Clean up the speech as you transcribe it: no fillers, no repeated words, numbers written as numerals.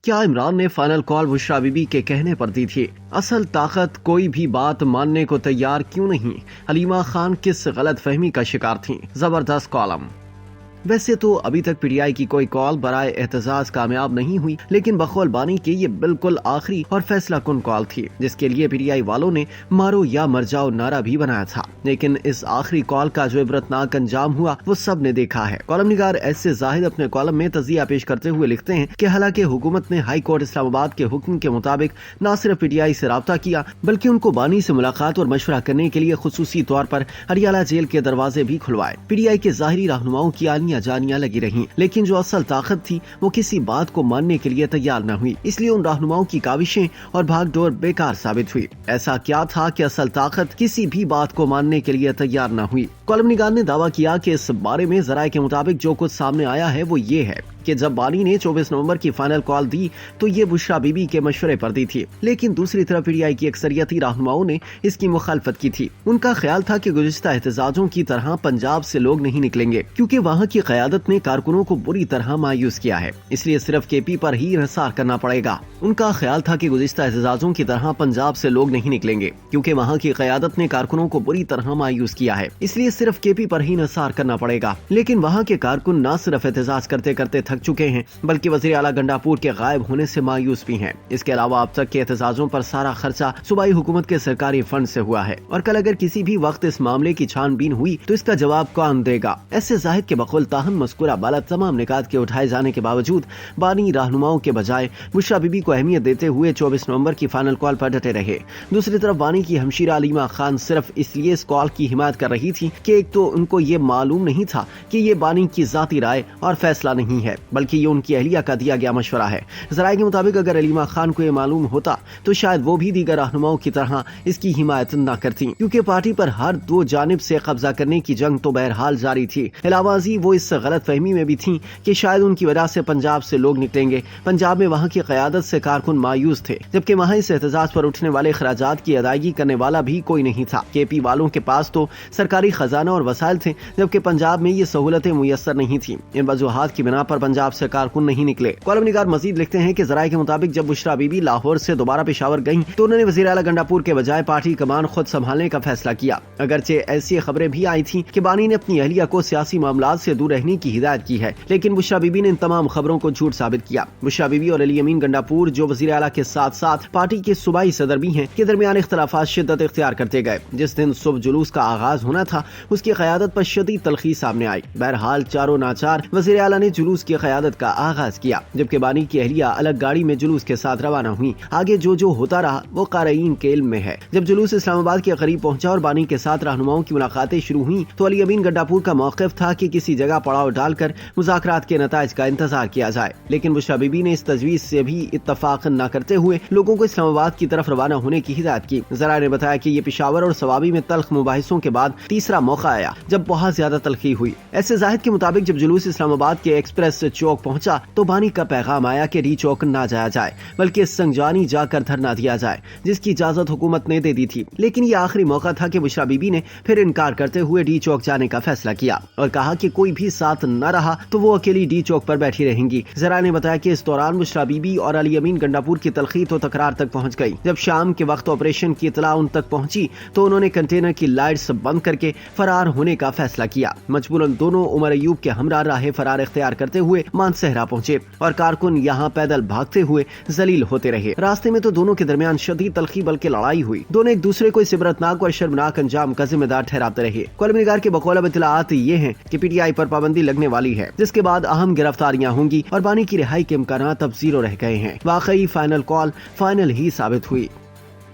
کیا عمران نے final call Bushra Bibi کے کہنے پر دی تھی؟ اصل طاقت کوئی بھی بات ماننے کو تیار کیوں نہیں؟ حلیمہ خان کس غلط فہمی کا شکار تھیں؟ زبردست کالم۔ ویسے تو ابھی تک پی ٹی آئی کی کوئی کال برائے احتجاج کامیاب نہیں ہوئی، لیکن بقول بانی کے یہ بالکل آخری اور فیصلہ کن کال تھی، جس کے لیے پی ٹی آئی والوں نے مارو یا مر جاؤ نعرہ بھی بنایا تھا۔ لیکن اس آخری کال کا جو عبرتناک انجام ہوا وہ سب نے دیکھا ہے۔ کالم نگار ایس اے زاہد اپنے کالم میں تجزیہ پیش کرتے ہوئے لکھتے ہیں کہ حالانکہ حکومت نے ہائی کورٹ اسلام آباد کے حکم کے مطابق نہ صرف پی ٹی آئی سے رابطہ کیا، بلکہ ان کو بانی سے ملاقات اور مشورہ کرنے کے لیے خصوصی طور پر ہریالہ جیل کے دروازے بھی کھلوائے۔ پی ٹی آئی کے ظاہری رہنماؤں کی آنیاں جانیاں لگی رہی، لیکن جو اصل طاقت تھی وہ کسی بات کو ماننے کے لیے تیار نہ ہوئی، اس لیے ان رہنماؤں کی کاوشیں اور بھاگ دوڑ بیکار ثابت ہوئی۔ ایسا کیا تھا کہ اصل طاقت کسی بھی بات کو ماننے کے لیے تیار نہ ہوئی؟ کالم نگار نے دعویٰ کیا کہ اس بارے میں ذرائع کے مطابق جو کچھ سامنے آیا ہے وہ یہ ہے کہ جب بانی نے 24 نومبر کی فائنل کال دی تو یہ بشریٰ بی بی کے مشورے پر دی تھی، لیکن دوسری طرف پی ٹی آئی کی اکثریتی رہنماؤں نے اس کی مخالفت کی تھی۔ ان کا خیال تھا کہ گزشتہ احتجاجوں کی طرح پنجاب سے لوگ نہیں نکلیں گے، کیونکہ وہاں کی قیادت نے کارکنوں کو بری طرح مایوس کیا ہے، اس لیے صرف کے پی پر ہی انحصار کرنا پڑے گا۔ ان کا خیال تھا کہ گزشتہ احتجاجوں کی طرح پنجاب سے لوگ نہیں نکلیں گے، کیونکہ وہاں کی قیادت نے کارکنوں کو بری طرح مایوس کیا ہے، اس لیے صرف کے پی پر ہی انحصار کرنا پڑے گا۔ لیکن وہاں کے کارکن نہ صرف احتجاج کرتے کرتے تھک چکے ہیں، بلکہ وزیر اعلیٰ گنڈاپور کے غائب ہونے سے مایوس بھی ہیں۔ اس کے علاوہ اب تک کے احتجاجوں پر سارا خرچہ صوبائی حکومت کے سرکاری فنڈ سے ہوا ہے، اور کل اگر کسی بھی وقت اس معاملے کی چھان بین ہوئی تو اس کا جواب کون دے گا؟ ایسے زاہد کے بقول تاہم مذکورہ بالا تمام نکات کے اٹھائے جانے کے باوجود بانی رہنماؤں کے بجائے بشریٰ بی بی کو اہمیت دیتے ہوئے 24 نومبر کی فائنل کال پر ڈٹے رہے۔ دوسری طرف بانی کی ہمشیرہ حلیمہ خان صرف اس لیے اس کال کی حمایت کر رہی تھی کہ ایک تو ان کو یہ معلوم نہیں تھا کہ یہ بانی کی ذاتی رائے اور فیصلہ نہیں ہے، بلکہ یہ ان کی اہلیہ کا دیا گیا مشورہ ہے۔ ذرائع کے مطابق اگر حلیمہ خان کو یہ معلوم ہوتا تو شاید وہ بھی دیگر رہنماؤں کی طرح اس کی حمایت نہ کرتی، کیونکہ پارٹی پر ہر دو جانب سے قبضہ کرنے کی جنگ تو بہرحال جاری تھی۔ علاوہ ازیں وہ اس غلط فہمی میں بھی تھیں کہ شاید ان کی وجہ سے پنجاب سے لوگ نکلیں گے۔ پنجاب میں وہاں کی قیادت سے کارکن مایوس تھے، جبکہ وہاں اس احتجاج پر اٹھنے والے اخراجات کی ادائیگی کرنے والا بھی کوئی نہیں تھا۔ کے پی والوں کے پاس تو سرکاری خزانہ اور وسائل تھے، جبکہ پنجاب میں یہ سہولتیں میسر نہیں تھیں۔ ان وجوہات کی بنا پر پنجاب سے کارکن نہیں نکلے۔ کالم نگار مزید لکھتے ہیں کہ ذرائع کے مطابق جب بشریٰ بی بی لاہور سے دوبارہ پشاور گئیں تو انہوں نے وزیر اعلیٰ گنڈاپور کے بجائے پارٹی کمان خود سنبھالنے کا فیصلہ کیا۔ اگرچہ ایسی خبریں بھی آئی تھیں کہ بانی نے اپنی اہلیہ کو سیاسی معاملات سے دور رہنے کی ہدایت کی ہے، لیکن بشریٰ بی بی نے ان تمام خبروں کو جھوٹ ثابت کیا۔ بشریٰ بی بی اور علی امین گنڈاپور، جو وزیر اعلیٰ کے ساتھ ساتھ پارٹی کے صوبائی صدر بھی ہیں، کے درمیان اختلافات شدت اختیار کرتے گئے۔ جس دن صبح جلوس کا آغاز ہونا تھا اس کی قیادت پر شدید تلخی سامنے آئی۔ بہرحال چاروں ناچار وزیر اعلیٰ نے جلوس کی قیادت کا آغاز کیا، جبکہ بانی کی اہلیہ الگ گاڑی میں جلوس کے ساتھ روانہ ہوئی۔ آگے جو ہوتا رہا وہ قارئین کے علم میں ہے۔ جب جلوس اسلام آباد کے قریب پہنچا اور بانی کے ساتھ رہنماؤں کی ملاقاتیں شروع ہوئیں تو علی امین گنڈاپور کا موقف تھا کہ کسی جگہ پڑاؤ ڈال کر مذاکرات کے نتائج کا انتظار کیا جائے، لیکن بشریٰ بی بی نے اس تجویز سے بھی اتفاق نہ کرتے ہوئے لوگوں کو اسلام آباد کی طرف روانہ ہونے کی ہدایت کی۔ ذرائع نے بتایا کہ یہ پشاور اور سوابی میں تلخ مباحثوں کے بعد تیسرا موقع آیا جب بہت زیادہ تلخی ہوئی۔ ایسے زاہد کے مطابق جب جلوس اسلام آباد کے ایکسپریس چوک پہنچا تو بانی کا پیغام آیا کہ ڈی چوک نہ جایا جائے، بلکہ سنجانی جا کر دھرنا دیا جائے، جس کی اجازت حکومت نے دے دی تھی۔ لیکن یہ آخری موقع تھا کہ بشریٰ بی بی نے پھر انکار کرتے ہوئے ڈی چوک جانے کا فیصلہ کیا اور کہا کہ کوئی بھی ساتھ نہ رہا تو وہ اکیلی ڈی چوک پر بیٹھی رہیں گی۔ ذرائع نے بتایا کہ اس دوران بشریٰ بی بی اور علی امین گنڈاپور کی تلخی تو تکرار تک پہنچ گئی۔ جب شام کے وقت آپریشن کی اطلاع ان تک پہنچی تو انہوں نے کنٹینر کی لائٹس بند کر کے فرار ہونے کا فیصلہ کیا۔ مجبوراً دونوں عمر ایوب کے ہمراہ راہ فرار اختیار کرتے ہوئے مانسہرہ پہنچے اور کارکن یہاں پیدل بھاگتے ہوئے ذلیل ہوتے رہے۔ راستے میں تو دونوں کے درمیان شدید تلخی بلکہ لڑائی ہوئی۔ دونوں ایک دوسرے کو اس عبرتناک اور شرمناک انجام کا ذمہ دار ٹھہراتے رہے۔ کالم نگار کے بقول اب اطلاعات یہ ہیں کہ پی ٹی آئی پر پابندی لگنے والی ہے، جس کے بعد اہم گرفتاریاں ہوں گی اور بانی کی رہائی کے امکانات اب زیرو رہ گئے ہیں۔ واقعی فائنل کال فائنل ہی ثابت ہوئی۔